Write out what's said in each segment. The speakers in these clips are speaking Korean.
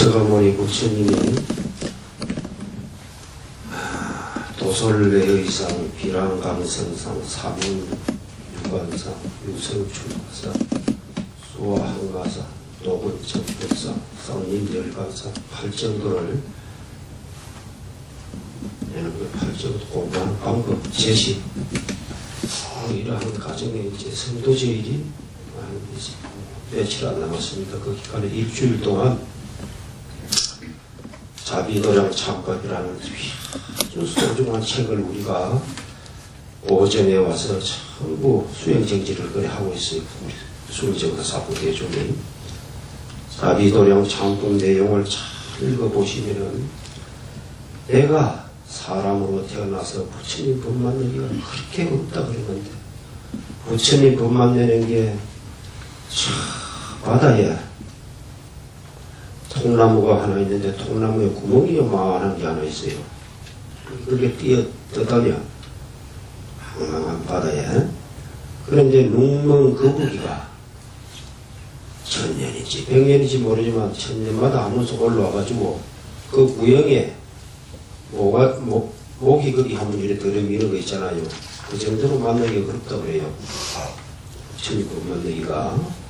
서가모니 부처님이 도솔내의상, 비랑감성상, 사문유관상, 유성출가상, 수화항가상, 도근정법상, 쌍림열관상 8정도를 팔정도 공부하는 방법, 제시 이러한 과정에 이제 성도제일이 며칠 안 남았습니다. 그 기간에 일주일 동안 자비도량 참법이라는 아주 소중한 책을 우리가 오전에 와서 전부 수행정지를 그래 하고 있어요. 우리 수행정사 사부대중이 자비도량 참법 내용을 잘 읽어보시면은 내가 사람으로 태어나서 부처님 법 만나기가 그렇게 없다 그랬는데 부처님 법 만나는 게 바다에 통나무가 하나 있는데 통나무에 구멍이 요만한 게 하나 있어요. 그게 떠다녀 황망한 바다에. 그런데 눅멍 거북이가 1000년인지 100년인지 모르지만 1000년마다 한 번씩 올라와가지고 그 구형에 목이 거기 한번 이렇게 들어미는 거 있잖아요. 그 정도로 만나기가 그렇다고 그래요. 천국 만나기가.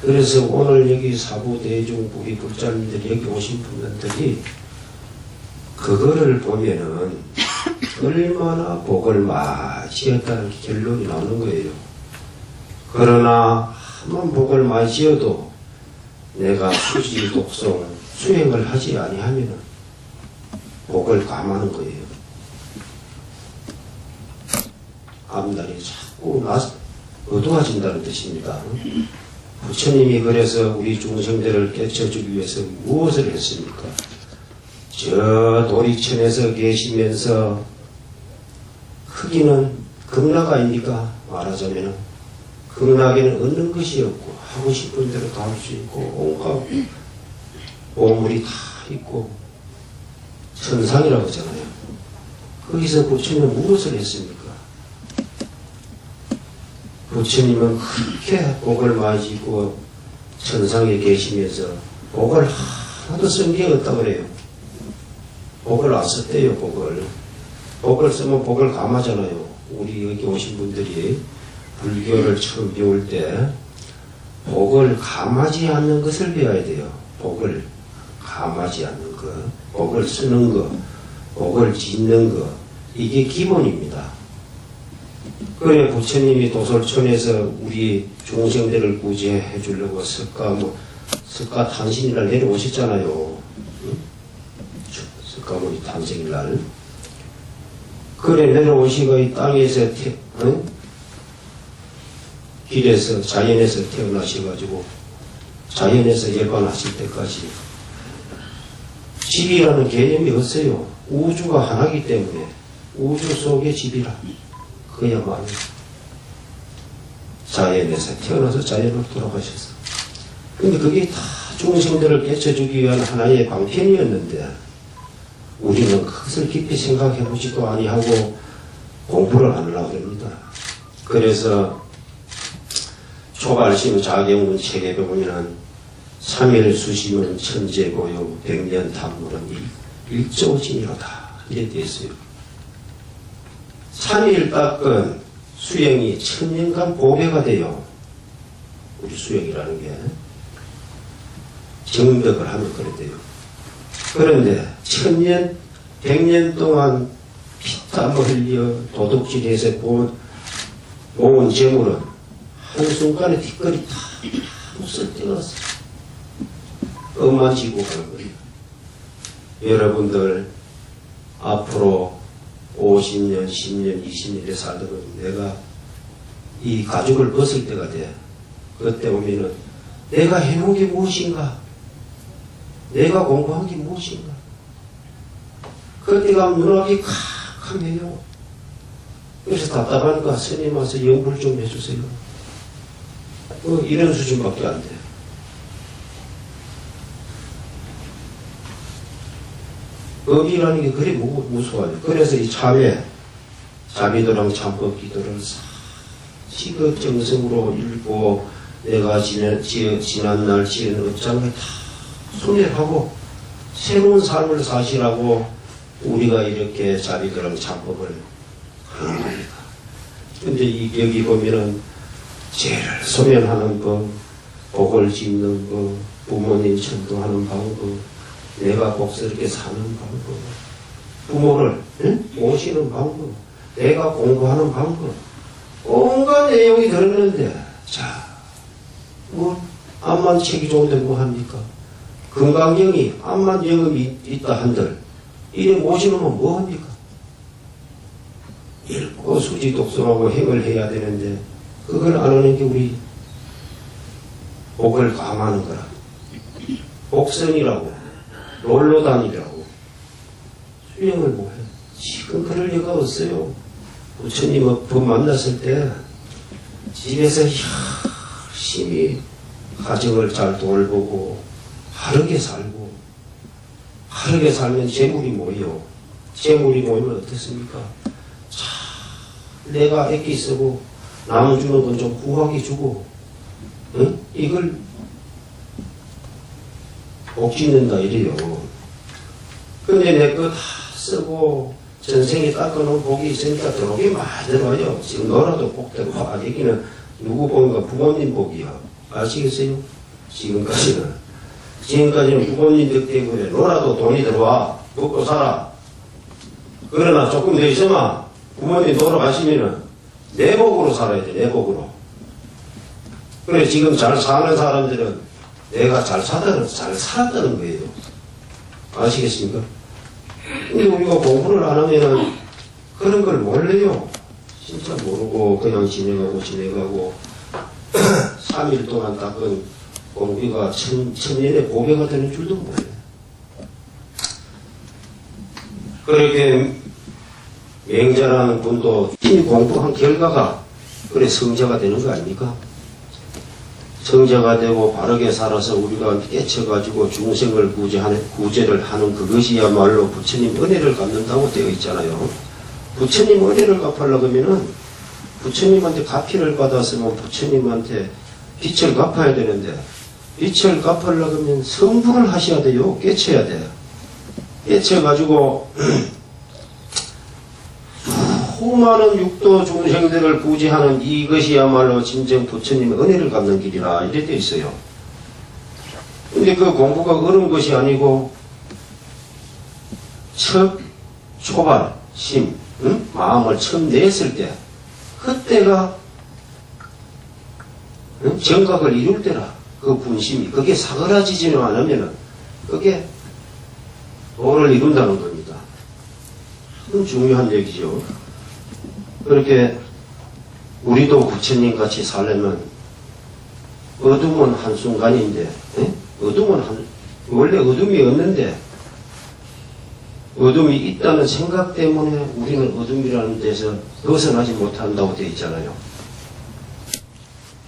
그래서 오늘 여기 사부대중 우리 불자님들 여기 오신 분들이 그거를 보면은 얼마나 복을 많이 지었다는 결론이 나오는 거예요. 그러나 한번 복을 많이 지어도 내가 수지 독성 수행을 하지 아니하면은 복을 감하는 거예요. 앞날이 자꾸 어두워진다는 뜻입니다. 부처님이 그래서 우리 중생들을 깨쳐주기 위해서 무엇을 했습니까? 저 도리천에서 계시면서 크기는 극락 아닙니까? 말하자면 극락에는 얻는 것이 없고 하고 싶은 대로 다 할 수 있고 온갖 보물이 다 있고 천상이라고 하잖아요. 거기서 부처님은 무엇을 했습니까? 부처님은 그렇게 복을 많이 지고 천상에 계시면서 복을 하나도 쓴 게 없다고 그래요. 복을 안 썼대요. 복을 쓰면 복을 감하잖아요. 우리 여기 오신 분들이 불교를 처음 배울 때 복을 감하지 않는 것을 배워야 돼요. 복을 감하지 않는 것, 복을 쓰는 것, 복을 짓는 것, 이게 기본입니다. 그래 부처님이 도솔천에서 우리 중생들을 구제해 주려고 석가 탄신일날 내려오셨잖아요. 석가모니 탄생일날. 그래 내려오시고 이 땅에서 길에서 자연에서 태어나셔가지고 자연에서 열반하실 때까지 집이라는 개념이 없어요. 우주가 하나이기 때문에 우주 속의 집이라. 그야말로 자연에서 태어나서 자연으로 돌아가셨어. 근데 그게 다 중생들을 깨쳐주기 위한 하나의 방편이었는데 우리는 그것을 깊이 생각해보지도 아니하고 공부를 안 하려고 합니다. 그래서 초발심 자경문 책에 보면은 3일 수심은 천재고요 100년 탐물은 일조진이로다 이렇게 되어 있어요. 3일 닦은 수행이 1000년간 보배가 돼요. 우리 수행이라는 게 정덕을 하면 그랬대요. 그런데 1000년 100년 동안 피땀을 흘려 도둑질해서 모은 재물은 한순간에 뒷거리 다 쓸데없어. 엄만 지고 가는 거예요. 여러분들 앞으로 50년, 10년, 20년에 살다 보면 내가 이 가죽을 벗을 때가 돼. 그때 보면은 내가 해놓은 게 무엇인가? 내가 공부한 게 무엇인가? 그때 가면 눈앞이 캄캄해요. 그래서 답답하니까 스님 와서 연구를 좀 해주세요. 이런 수준밖에 안 돼. 법이라는 게 그리 무서워요. 그래서 이 자비도랑 참법 기도를 시급정성으로 읽고 내가 지난날 지은 업장을 다 순례하고 새로운 삶을 사시라고 우리가 이렇게 자비그랑 창법을 하는 겁니다. 근데 여기 보면은 죄를 소멸하는 법, 복을 짓는 법, 부모님 천도하는 방법, 내가 복스럽게 사는 방법, 부모를 모시는 방법, 내가 공부하는 방법, 온갖 내용이 들었는데, 자, 뭐 암만 책이 좋은데 뭐 합니까? 금강경이 암만 영업이 있다 한들 이래 모시놓으면 뭐 합니까? 읽고 수지 독서하고 행을 해야 되는데 그걸 안 하는 게 우리 복을 강화하는 거라. 복선이라고 놀러 다니라고 수행을 뭐해. 지금 그럴 리가 없어요. 부처님 법 만났을 때 집에서 열심히 가정을 잘 돌보고 바르게 살고, 바르게 살면 재물이 모여. 재물이 모이면 어떻습니까? 자, 내가 애기 쓰고 남 주는 건 좀 후하게 주고, 응? 이걸 복 짓는다 이래요. 근데 내 거 다 쓰고 전생에 닦아놓은 복이 있으니까 들어오기 많이 들어와요. 지금 너라도 복 들어와. 여기는 누구 복인가? 부모님 복이야. 아시겠어요? 지금까지는 부모님들 때문에 너라도 돈이 들어와. 먹고 살아. 그러나 조금 더 있으면 부모님 돌아가시면은 내 복으로 살아야 돼. 내 복으로. 그래 지금 잘 사는 사람들은 내가 잘 살았다는 거예요. 아시겠습니까? 근데 우리가 공부를 안 하면은 그런 걸 몰라요. 진짜 모르고 그냥 지내가고 3일 동안 닦은 공비가 천년의 보배가 되는 줄도 몰라요. 그렇게 맹자라는 분도 공부한 결과가 그래 성자가 되는 거 아닙니까? 성자가 되고 바르게 살아서 우리가 깨쳐가지고 중생을 구제를 하는 그것이야말로 부처님 은혜를 갚는다고 되어 있잖아요. 부처님 은혜를 갚으려고 하면은 부처님한테 가피를 받았으면 부처님한테 빚을 갚아야 되는데 빚을 갚으려고 하면 성불을 하셔야 돼요. 깨쳐야 돼요. 깨쳐가지고 수많은 육도 중생들을 구제하는 이것이야말로 진정 부처님의 은혜를 갚는 길이라 이래 되어 있어요. 근데 그 공부가 어려운 것이 아니고 첫 초발, 심, 마음을 처음 냈을 때 그때가 정각을 이룰 때라. 그 분심이 그게 사그라지지는 않으면은 그게 도를 이룬다는 겁니다. 그건 중요한 얘기죠. 그렇게 우리도 부처님 같이 살려면 어둠은 한순간인데 원래 어둠이 없는데 어둠이 있다는 생각 때문에 우리는 어둠이라는 데서 벗어나지 못한다고 되어 있잖아요.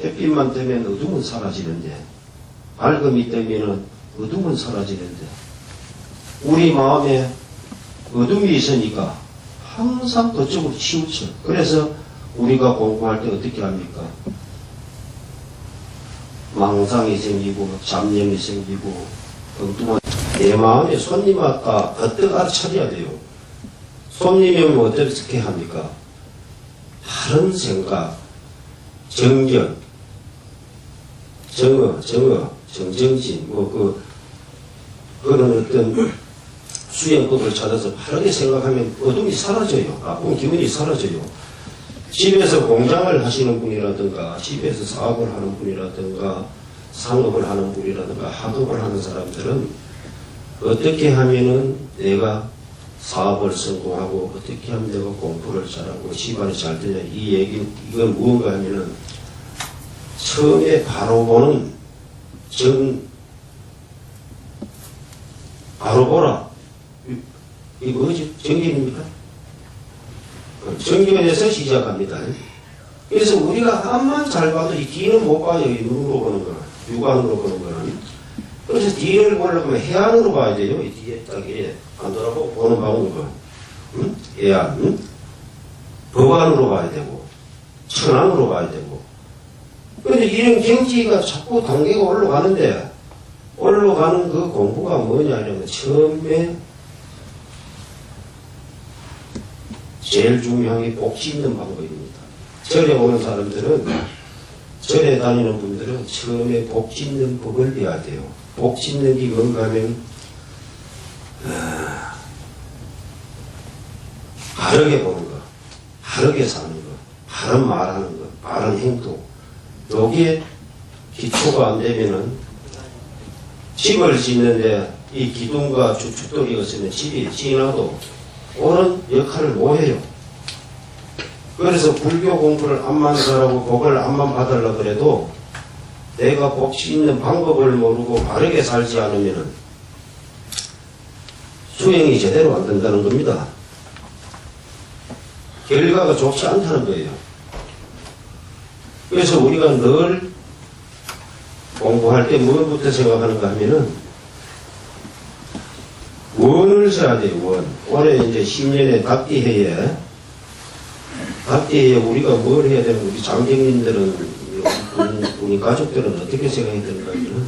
햇빛만 되면 어둠은 사라지는데 밝음이 되면 어둠은 사라지는데 우리 마음에 어둠이 있으니까 항상 그쪽으로 치우쳐. 그래서 우리가 공부할 때 어떻게 합니까? 망상이 생기고 잡념이 생기고 엉뚱한 내 마음에 손님 왔다 어떻게 알아차려야 돼요. 손님이 오면 어떻게 합니까? 다른 생각, 정견, 정정진, 그런 어떤 수행법을 찾아서 바르게 생각하면 어둠이 사라져요. 나쁜 기분이 사라져요. 집에서 공장을 하시는 분이라든가, 집에서 사업을 하는 분이라든가, 상업을 하는 분이라든가, 학업을 하는 사람들은 어떻게 하면은 내가 사업을 성공하고, 어떻게 하면 내가 공부를 잘하고, 집안이 잘 되냐, 이건 무언가 하면은 처음에 바로 보는 바로 보라. 이 뭐지? 정견입니까? 정견에서 시작합니다. 그래서 우리가 앞만 잘 봐도 이 뒤는 못 봐요. 이 눈으로 보는 거는. 육안으로 보는 거는. 그래서 뒤를 보려고 하면 해안으로 봐야 돼요. 이 뒤에 딱 안 돌아보고 보는 방법은. 해안. 법안으로 봐야 되고, 천안으로 봐야 되고. 그런데 이런 경지가 자꾸 단계가 올라가는데, 올라가는 그 공부가 뭐냐면 처음에 제일 중요한 게 복 짓는 방법입니다. 절에 오는 사람들은, 절에 다니는 분들은 처음에 복 짓는 법을 배워야 돼요. 복 짓는 게 뭔가 하면 바르게 보는 거, 바르게 사는 거, 바른 말하는 거, 바른 행동. 여기에 기초가 안 되면은 집을 짓는데 이 기둥과 주춧돌이가 있으면 집이 지나도 옳은 역할을 못해요. 그래서 불교 공부를 암만 잘하고 복을 암만 받으려고 그래도 내가 복 짓는 방법을 모르고 바르게 살지 않으면 수행이 제대로 안 된다는 겁니다. 결과가 좋지 않다는 거예요. 그래서 우리가 늘 공부할 때 무엇부터 생각하는가 하면은 원을 세야 돼요, 원. 올해 이제 10년의 닭띠해에 우리가 뭘 해야 되는, 우리 장경님들은, 우리 가족들은 어떻게 생각해야 되는가 하면은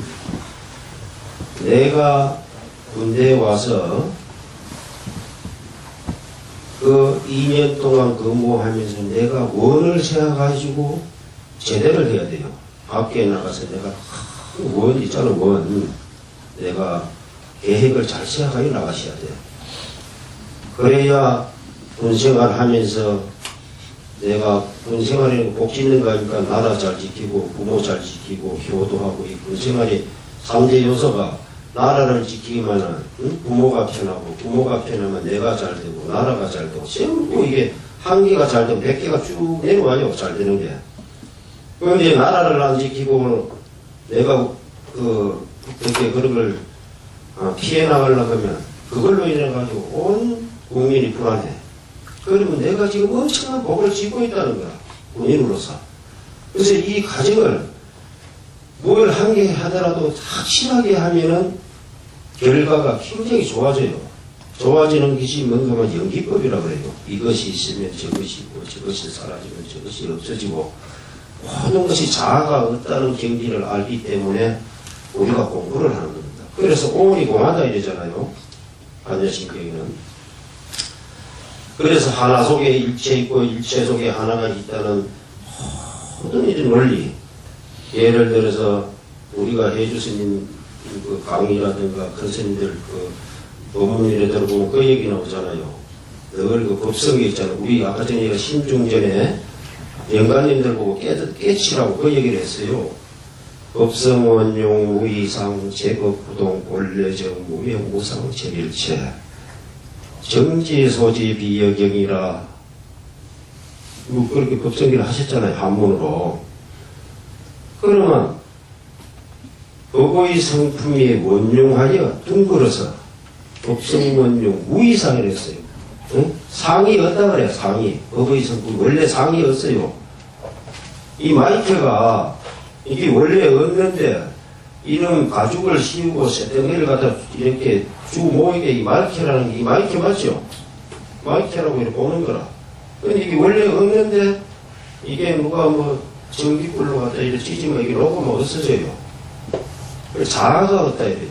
내가 군대에 와서 그 2년 동안 근무하면서 내가 원을 세워가지고 제대를 해야 돼요. 밖에 나가서 내가 원 있잖아, 원. 내가 계획을 잘 세워가지고 나가셔야 돼요. 그래야 군생활 하면서 내가 군생활에 복 짓는 거니까 나라 잘 지키고 부모 잘 지키고 효도하고 이 군생활이 3대 요소가 나라를 지키기만은 부모가 편하고 부모가 편하면 내가 잘 되고 나라가 잘 되고 전부 이게 한 개가 잘 되면 100개가 쭉 내려와요. 잘 되는 게. 그런데 나라를 안 지키고 내가 그렇게 그런 걸 피해 나가려고 하면 그걸로 인해 가지고 온 국민이 불안해. 그러면 내가 지금 엄청난 복을 짓고 있다는 거야. 군인으로서. 그래서 이 과정을 뭘 한 개 하더라도 확실하게 하면은 결과가 굉장히 좋아져요. 좋아지는 것이 뭔가 하면 연기법이라고 그래요. 이것이 있으면 저것이 있고 저것이 사라지면 저것이 없어지고 모든 것이 자아가 없다는 경지를 알기 때문에 우리가 공부를 하는 겁니다. 그래서 오온이 공하다 이러잖아요. 반야신경에는. 그래서 하나 속에 일체 있고 일체 속에 하나가 있다는 모든 이런 원리. 예를 들어서 우리가 해주스님 그 강의라든가 큰 스님들 그 법문이라 들어보면 그 얘기 나오잖아요. 늘 그 법성에 있잖아요. 우리 아까 전에 심중전에 영가님들 보고 깨치라고 그 얘기를 했어요. 법성원용 무이상 제법부동 본래정 무명무상 제일체 정지소지 비여경이라 뭐 그렇게 법성기를 하셨잖아요. 한문으로. 그러면 법의 성품이 원용하여 둥글어서 법성원용 무이상이라 했어요. 응? 상이 없다 그래요. 상이. 법의 성품 원래 상이 없어요. 이 마이크가 이게 원래 없는데 이런 가죽을 씌우고 쇳덩이를 갖다 이렇게 주 모이게 이 마이크라는 게 이 마이크 맞죠? 마이크라고 이렇게 보는 거라. 근데 이게 원래 없는데 이게 누가 뭐 전기불로 갖다 이렇게 찢으면 이게 로고가 없어져요. 자아가 없다 이래요.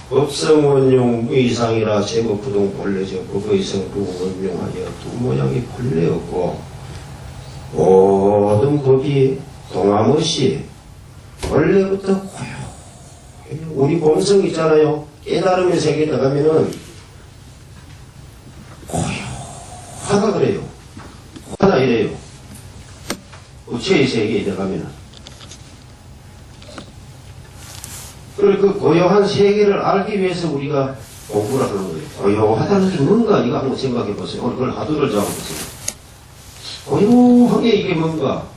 법성원용 무이상이라 제법부동 본래죠. 법의 성품 원용하여 두 모양이 본래 없고 모든 법이 동함없이 원래부터 고요. 우리 본성 있잖아요. 깨달음의 세계에 들어가면은 고요하다 그래요. 하다 이래요. 우체의 세계에 들어가면은. 그리고 그 고요한 세계를 알기 위해서 우리가 공부를 하는 거예요. 고요하다는 게 뭔가 이거 한번 생각해 보세요. 오늘 그걸 하두를 잡아보세요. 고요한 게 이게 뭔가?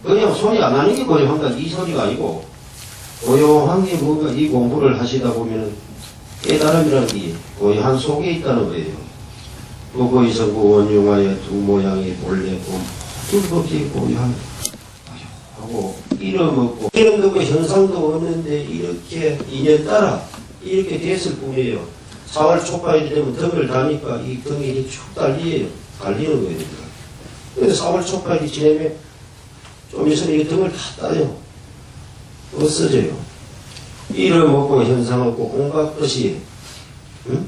그냥 소리 안 나는 게 고요한가? 이 소리가 아니고 고요한 게 뭔가 이 공부를 하시다 보면 깨달음이라는 게 고요한 속에 있다는 거예요. 법의 성구 원용하여 두 모양이 본래고 모든 법이 고요한 하고 이름 없고 이름도 없고 현상도 없는데 이렇게 인연 따라 이렇게 됐을 뿐이에요. 4월 초까지 되면 등을 다니까 이 등이 쭉 달리는 거예요. 그래서 4월 초까지 지내면 좀 있으면 이 등을 다 따요. 없어져요. 이름 없고 현상 없고 온갖 것이 응?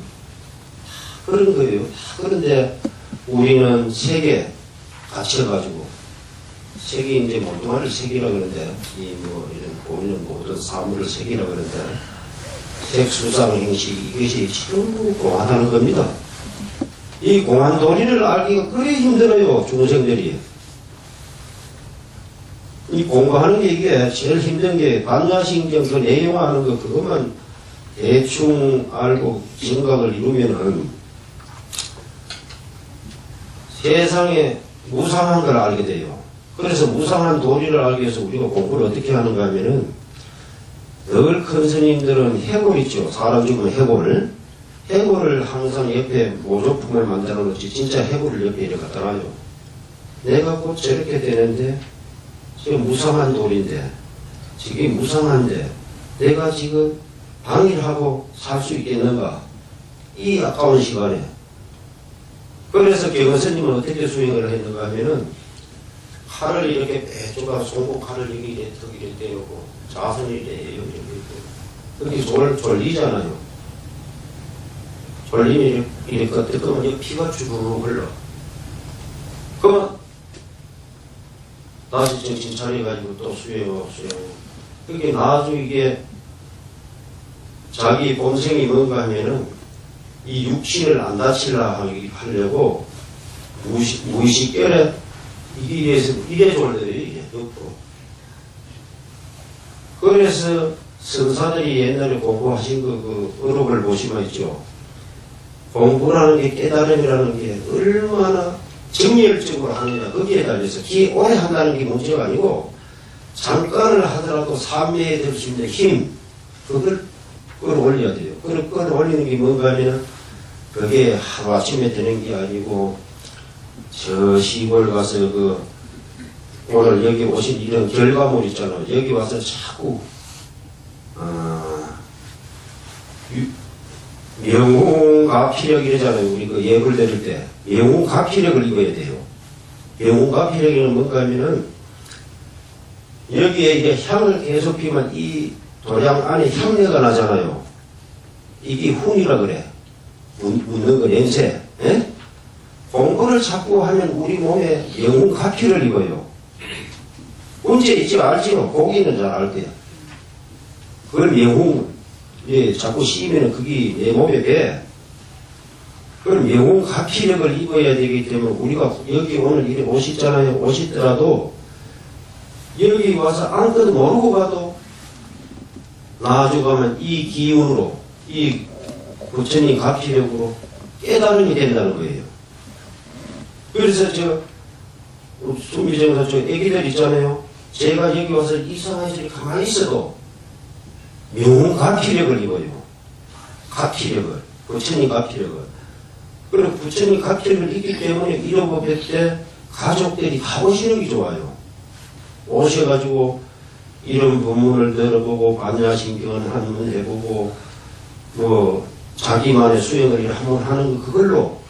그런 거예요. 그런데 우리는 세계 갇혀가지고 색이 이제 mol뚱아리 색이라 그러는데 이 뭐 이런 보이는 모든 사물을 색이라 그러는데 색수상 행식 이것이 전부 공안하는 겁니다. 이 공안 도리를 알기가 그리 힘들어요. 중생들이. 이 공부하는 게 이게 제일 힘든 게 반야신경 그 내용하는 거 그것만 대충 알고 생각을 이루면은 세상에 무상한 걸 알게 돼요. 그래서 무상한 도리를 알기 위해서 우리가 공부를 어떻게 하는가 하면은 늘 큰 스님들은 해골 있죠. 사람 죽으면 해골을 항상 옆에 모조품을 만들어 놓지 진짜 해골을 옆에 이렇게 갖다 놔요. 내가 곧 저렇게 되는데 지금 무상한 도리인데 지금 무상한데 내가 지금 방일하고 살 수 있겠는가 이 아까운 시간에. 그래서 경허스님은 어떻게 수행을 했는가 하면은 칼을 이렇게 빼줘가 송곳 칼을 이렇게 턱이렇게 떼우고 자선을 이렇게 그렇게 졸리잖아요. 졸리면 이렇게 뜨거우면 피가 주르륵 흘러. 그러면 다시 정신 차려가지고 또 수행하고. 그게 나중에 이게 자기 본성이 뭔가 하면은 이 육신을 안 다치려고 무의식결에 이래 졸려요. 이게 없고. 그래서 선사들이 옛날에 공부하신 그 어록을 보시면 있죠. 공부라는 게 깨달음이라는 게 얼마나 정열적으로 하느냐 거기에 달려서 오래 한다는 게 문제가 아니고 잠깐을 하더라도 삼매에 들 수 있는 힘 그걸 끌어올려야 돼요. 그걸 끌어올리는 게 뭔가 하면 그게 하루아침에 되는 게 아니고 저 시골 가서 오늘 여기 오신 이런 결과물 있잖아요. 여기 와서 자꾸 명훈가피력 이러잖아요. 우리 그 예불 드릴 때 명훈가피력을 입어야 돼요. 명훈가피력이는 뭔가 하면은 여기에 이제 향을 계속 피면 이 도량 안에 향내가 나잖아요. 이게 훈이라 그래. 묻는 거 냄새. 예? 공부를 자꾸 하면 우리 몸에 명훈가피를 입어요. 언제 있지 알지요. 고기는 잘 알 거야. 그걸 명훈 자꾸 씌우면 그게 내 몸에 배. 그럼 명훈가피력을 입어야 되기 때문에 우리가 여기 오늘 이렇게 오셨잖아요. 오시더라도 여기 와서 아무것도 모르고 가도 나중에 가면 이 기운으로 이 부처님 가피력으로 깨달음이 된다는 거예요. 그래서 수미정사 애기들 있잖아요. 제가 여기 와서 이상하게 가만히 있어도 명훈가피력을 입어요. 가피력을. 부처님 가피력을. 그리고 부처님 가피력을 입기 때문에 잃어버릴 때 가족들이 가보시는 게 좋아요. 오셔가지고 이런 법문을 들어보고 반야신경을 한번 해보고 뭐 자기만의 수행을 한번 하는 거 그걸로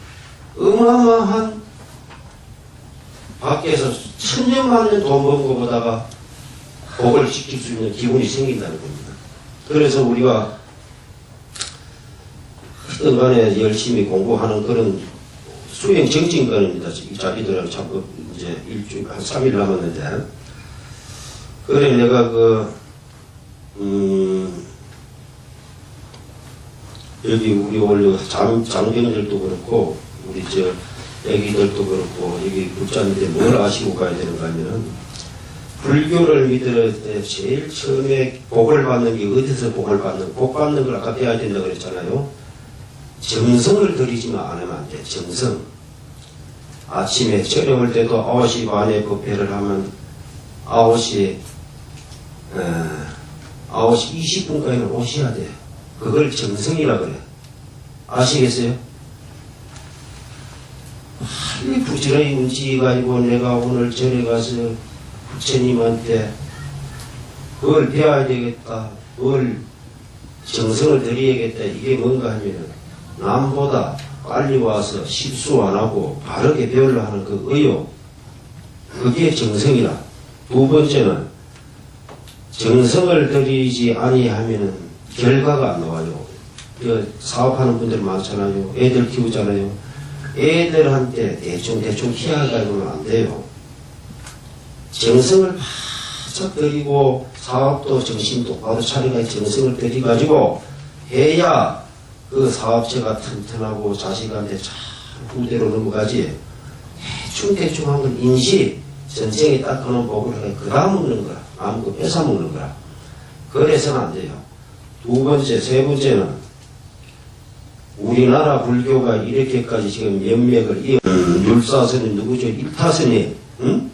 어마어마한 밖에서 천년만년 돈 번 거보다가 복을 지킬 수 있는 기분이 생긴다는 겁니다. 그래서 우리가 어떤 간에 열심히 공부하는 그런 수행 정진권입니다. 자기들은 자꾸 이제 일주일 한 3일 남았는데 그래 내가 여기 우리 원래 장병들도 그렇고 우리 애기들도 그렇고 여기 국자인데 뭘 아시고 가야 되는가 하면은 불교를 믿을 때 제일 처음에 복을 받는 게 어디서 복을 받는 복 받는 걸 아까 배워야 된다고 그랬잖아요. 정성을 들이지만 안 하면 안 돼. 정성. 아침에 저녁을 때도 9시 반에 법회를 하면 9시 20분까지는 오셔야 돼. 그걸 정성이라 그래. 아시겠어요? 빨리 부지런히 움직여가지고 내가 오늘 절에 가서 부처님한테 뭘 배워야 되겠다. 뭘 정성을 들여야겠다. 이게 뭔가 하면은 남보다 빨리 와서 실수 안 하고 바르게 배우려 하는 그 의욕. 그게 정성이라. 두 번째는 정성을 들이지 아니하면은 결과가 안 나와요. 사업하는 분들 많잖아요. 애들 키우잖아요. 애들한테 대충 희화가지고는 안 돼요. 정성을 바짝 들이고 사업도 정신 똑바로 차려가 정성을 들이가지고 해야 그 사업체가 튼튼하고 자식한테 잘 후대로 넘어가지. 대충 한 건 인시 전생에 딱 그런 법을 해. 그 다음 먹는 거라. 아무것도 뺏어 먹는 거라. 그래서는 안 돼요. 두 번째, 세 번째는 우리나라 불교가 이렇게까지 지금 연맥을 율사스님 누구죠? 일타스님. 응?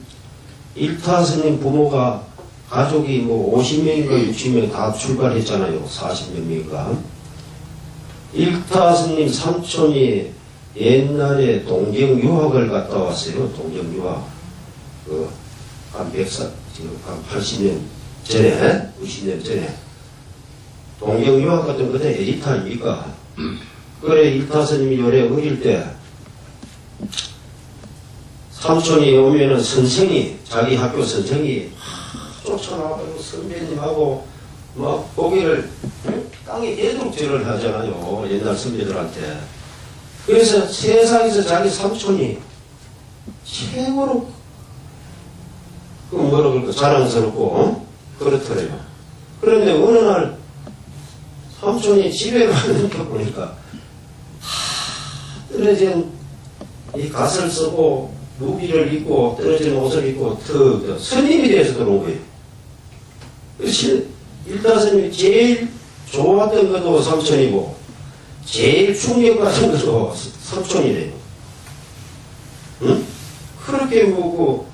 일타스님 부모가 가족이 뭐 50명인가 60명 다 출발했잖아요. 40몇 명인가. 일타스님 삼촌이 옛날에 동경 유학을 갔다 왔어요. 동경 유학. 한 100살, 지금 한 80년 전에, 90년 전에. 동경 유학 같은 거는 에디타입니까? 그래, 일타스님이 요래 어릴 때, 삼촌이 오면은 선생이, 자기 학교 선생이 쫓아나가고 선배님하고 막 고개를 땅에 대둑질을 하잖아요. 옛날 선배들한테. 그래서 세상에서 자기 삼촌이 최고로 뭐라 그럴까 자랑스럽고 그렇더래요. 그런데 어느 날 삼촌이 집에 가니까 보니까 떨어진 이 갓을 쓰고 무기를 입고 떨어진 옷을 입고 스님이 돼서 들어온 거예요. 일타스님이 제일 좋았던 것도 삼촌이고 제일 충격받은 것도 삼촌이래요. 응? 그렇게 보고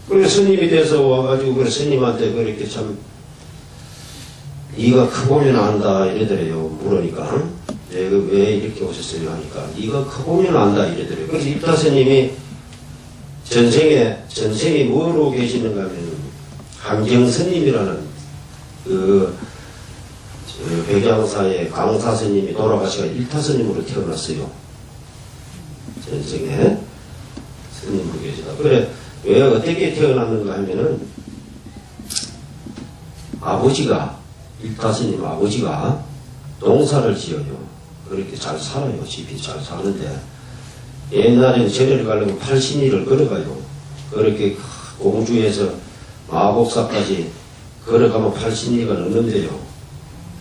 그래 스님이 돼서 와가지고 그래 스님한테 그렇게 참 네가 크보면 안다 이러더래요. 물으니까 내가 왜 이렇게 오셨어요 하니까 네가 크보면 안다 이러더래요. 그래서 일타 스님이 전생에 뭐로 계시는가 하면 한경스님이라는 백양사의 강사 스님이 돌아가시가 일타 스님으로 태어났어요. 전생에 스님으로 계시다. 그래 왜 어떻게 태어났는가 하면은 아버지가 일타 스님 아버지가 농사를 지어요. 그렇게 잘 살아요. 집이 잘 사는데 옛날에는 절에를 가려면 팔신리를 걸어가요. 그렇게 공주에서 마곡사까지 걸어가면 팔신리가 넘는데요.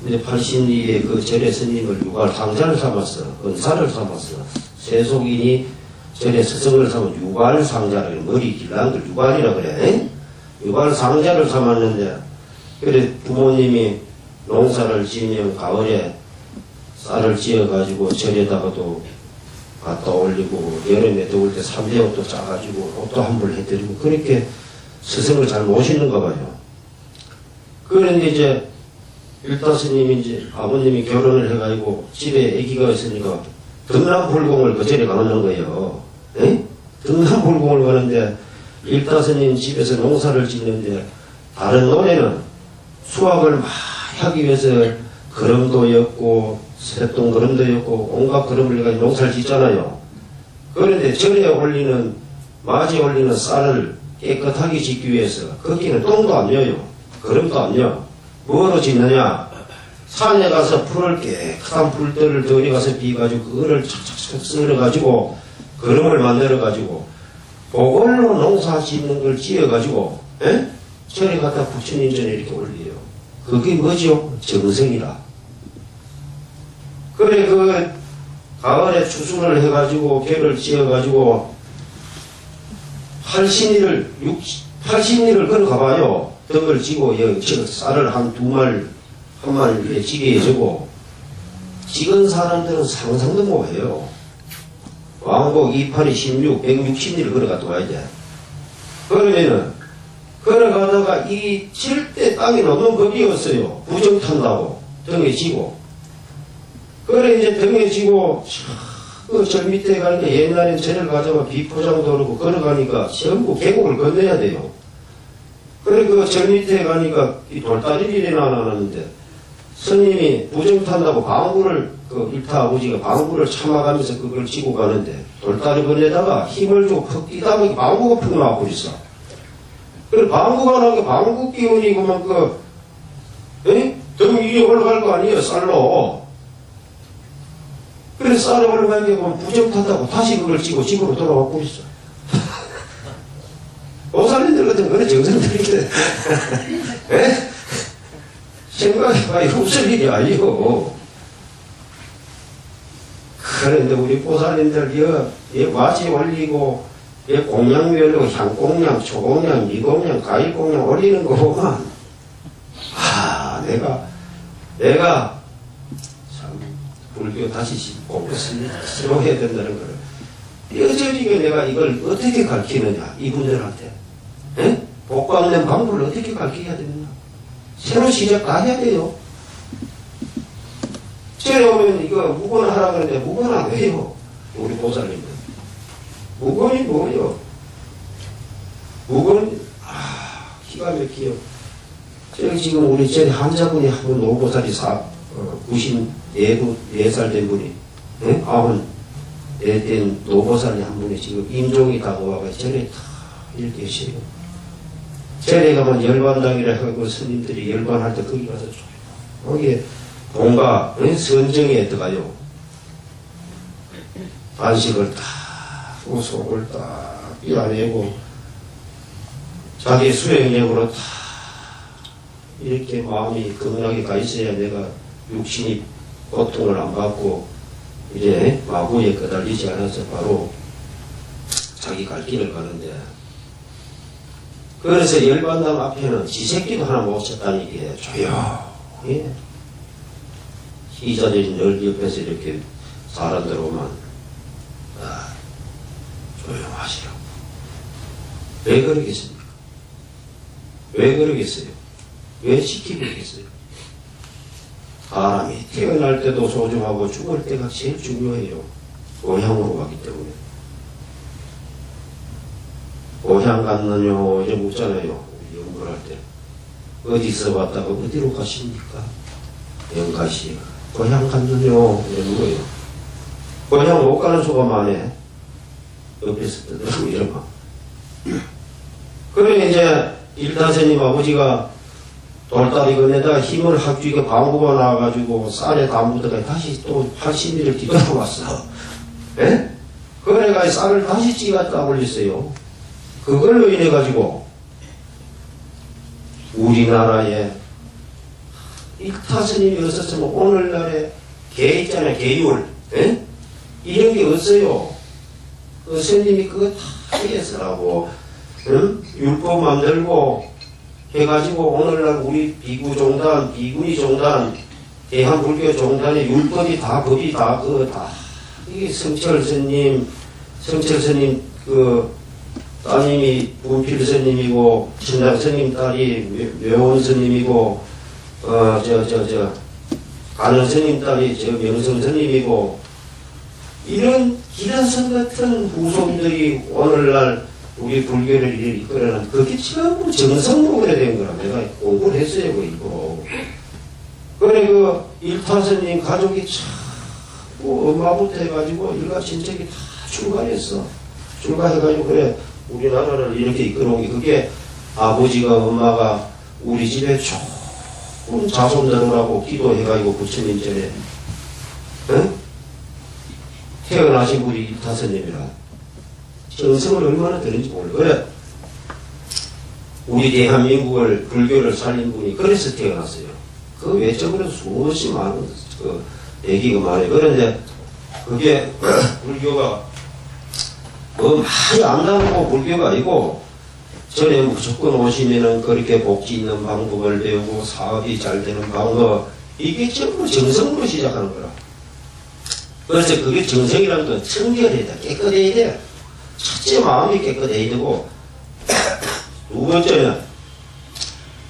근데 팔신리의 그 절의 스님을 유발 상자를 삼았어. 은사를 삼았어. 세속인이 절의 스승을 삼은 유발 상자를 머리 길난 걸 유발이라 그래. 유발 상자를 삼았는데 그래 부모님이 농사를 지으면 가을에 쌀을 지어가지고 절에다가도 갖다 올리고 여름에 더울 때 삼대옷도 짜가지고 옷도 환불 해드리고 그렇게 스승을 잘 모시는가 봐요. 그런데 이제 일타스님이 이제 아버님이 결혼을 해가지고 집에 아기가 있으니까 등남불공을 그 절에 가는 거예요. 에? 등남불공을 가는데 일타스님 집에서 농사를 짓는데 다른 노래는 수확을 많이 하기 위해서 거름도 엮고 새똥 거름도 엮고 온갖 거름을 가지고 농사를 짓잖아요. 그런데 절에 올리는 맞이 올리는 쌀을 깨끗하게 짓기 위해서 거기는 똥도 안 녀요. 거름도 안 녀. 뭐로 짓느냐? 산에 가서 풀을 깨끗한 풀들을 들이 가서 비가지고 그거를 착착착 썰어가지고 거름을 만들어가지고 그걸로 농사 짓는 걸 지어가지고 절에 갖다 부처님 전에 이렇게 올려요. 그게 뭐죠? 정성이라. 그래 그 가을에 추수를 해가지고 개를 지어가지고 80리를 걸어가봐요. 덕을 지고 쌀을 한 마리 이렇게 지게 해주고 찍은 사람들은 상상도 못해요. 왕복 28이 16, 160리를 걸어갔다 와야 돼. 그러면은 걸어가다가 이 칠 때 땅이 너무 겁이었어요. 부정 탄다고 등에 지고 그래 이제 등에 지고 그 절 밑에 가니까 옛날엔 절을 가자마 비포장도 그러고 걸어가니까 전부 계곡을 건너야 돼요. 그래 그 절 밑에 가니까 이 돌다리길이 나왔는데 스님이 부정 탄다고 방구를 그 일타 아버지가 방구를 참아가면서 그걸 지고 가는데 돌다리 건네다가 힘을 주고 푹 뛰다 보니 방구가 푹 나와버렸어. 그래, 방구가 나오니까 방구 기운이 그만 등 위에 올라갈 거 아니에요, 쌀로. 그래, 쌀에 올라가니까 그만 부정 탔다고 다시 그걸 찌고 집으로 돌아왔고 있어. 보살님들 같은 거는 정성들인데. 생각해봐야 없을 일이 아니요. 그런데 우리 보살님들, 와지 올리고, 공양별로 향공양, 초공양, 미공양, 가일공양 올리는 거 보면, 내가, 참, 불교 다시 공부 스스로 해야 된다는 거를. 여전히 내가 이걸 어떻게 가르치느냐, 이분들한테. 복받는 방법을 어떻게 가르쳐야 되느냐. 새로 시작 다 해야 돼요. 전에 오면 이거 무건하라 그러는데 무건 안 해요. 우리 보살님들. 무건이 뭐예요? 무건, 기가 막히요. 저기 지금 우리 전에 환자분이 한 분 노보살이 94살 된 분이, 94 된 노보살이 한 분이 지금 임종이 다가와가 절에 다 이렇게 계세요. 절에 가면 열반당이라 하고 스님들이 열반할 때 거기 가서 거기에 공가, 선정에 들어가요. 단식을 딱, 속을 딱 삐어내고, 자기 수행력으로 딱, 이렇게 마음이 건강하게 가 있어야 내가 육신이 고통을 안 받고, 이제 마구에 끄달리지 않아서 바로 자기 갈 길을 가는데, 그래서 열반당 앞에는 지새끼도 하나 못 쳤다니, 이게 조용히. 희자들이 늘 옆에서 이렇게 사람들 오면, 조용하시라고. 왜 그러겠습니까? 왜 그러겠어요? 왜 시키고 있겠어요? 사람이 태어날 때도 소중하고 죽을 때가 제일 중요해요. 고향으로 가기 때문에. 고향 갔느뇨, 이제 묻잖아요. 우리 연구를 할 때. 어디서 왔다가 어디로 가십니까? 영가시. 고향 갔느뇨, 이러는 거예요. 고향 못 가는 소감 안 해. 옆에서 떠들고 이러면. 그래, 이제, 일타스님 아버지가 돌다리 건네다가 힘을 확 주니까 방구가 나와가지고 쌀에 다 묻어가 다시 또 80일을 뒤돌아왔어. 예? 그래가 쌀을 다시 찌갔다 올렸어요. 그걸로 인해가지고, 우리나라에 일타스님이 없었으면 오늘날에 개 있잖아요, 개율. 예? 이런 게 없어요. 그 스님이 그거 다 해서라고, 율법 만들고 해가지고 오늘날 우리 비구종단, 비구니종단, 대한불교종단의 율법이 다, 법이 다, 이게 성철스님, 따님이 분필스님이고, 신장스님 딸이 묘원스님이고, 가능스님 딸이 명성스님이고, 이런 기라성 같은 후손들이 오늘날 우리 불교를 이끌어낸 그게 전부 정성으로 그래 된 거라. 내가 공부를 했어요, 그 이거. 그래, 일타스님 가족이 참, 엄마부터 해가지고 일가 친척이 다 출가했어. 출가해가지고, 그래, 우리나라를 이렇게 이끌어온 게 그게 아버지가, 엄마가 우리 집에 좋은 자손들하고 기도해가지고 부처님 전에, 태어나신 우리 일타스님이라. 정성을 얼마나 드는지 몰라. 그래, 우리 대한민국을, 불교를 살린 분이 그래서 태어났어요. 그 외적으로 수없이 많은, 얘기가 많아요. 그런데, 그게, 불교가, 많이 안다고 불교가 아니고, 전에 무조건 오시면은 그렇게 복지 있는 방법을 배우고, 사업이 잘 되는 방법, 이게 전부 정성으로 시작하는 거라. 그래서 그게 정성이라는 건 청결해야 돼. 깨끗해야 돼. 첫째 마음이 깨끗해야 되고, 두 번째는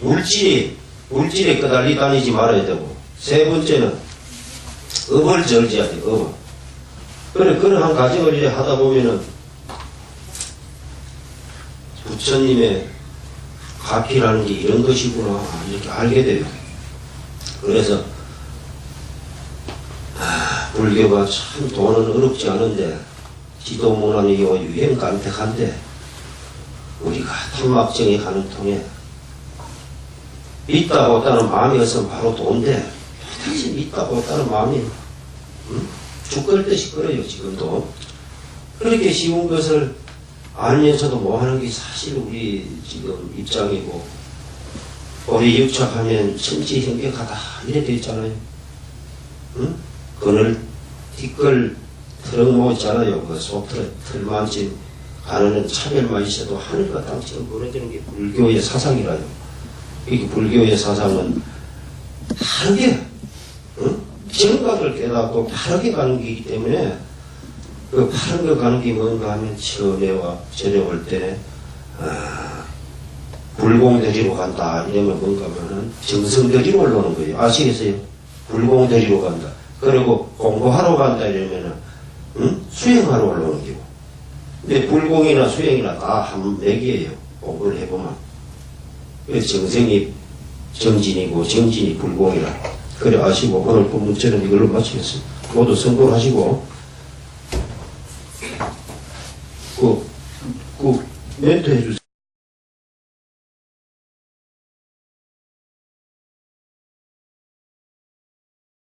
물질에 끄달리 다니지 말아야 되고, 세 번째는 업을 절제해야 돼, 업. 그래, 그런 한 가정을 이제 하다 보면은 부처님의 가피라는 게 이런 것이구나, 이렇게 알게 돼요. 그래서, 불교가 참 돈은 어렵지 않은데, 지도문안이 유행 간택한데, 우리가 탐막정에 가는 통에 믿다 못다는 마음이 없으면 바로 돈데 다시 믿다 못다는 마음이 죽을 듯이 끓어요. 지금도 그렇게 쉬운 것을 알면서도 못하는 게 사실 우리 지금 입장이고 우리 육착하면 천지행격하다 이래 돼 있잖아요. 그늘 뒷걸 트럭모 있잖아요. 그 소틀만진 가는 차별만 있어도 하늘과 땅처럼 무너지는 게 불교의 사상이라요. 이게 불교의 사상은 다르게 정각을 깨닫고 다르게 가는 게이기 때문에 그 파른 거 가는 게 뭔가 하면 처녀와 저녁을 때 불공대리로 간다 이러면 뭔가 하면은 정성대리로 올라오는 거예요. 아시겠어요? 불공대리로 간다. 그리고 공부하러 간다 이러면은 수행하러 올라오는 거고. 근데 불공이나 수행이나 다 한 맥이에요. 공부를 해보면. 그래서 정성이 정진이고 정진이 불공이라. 그래 아시고 오늘 본문처럼 이걸로 마치겠습니다. 모두 성공을 하시고 그 멘트 해주세요.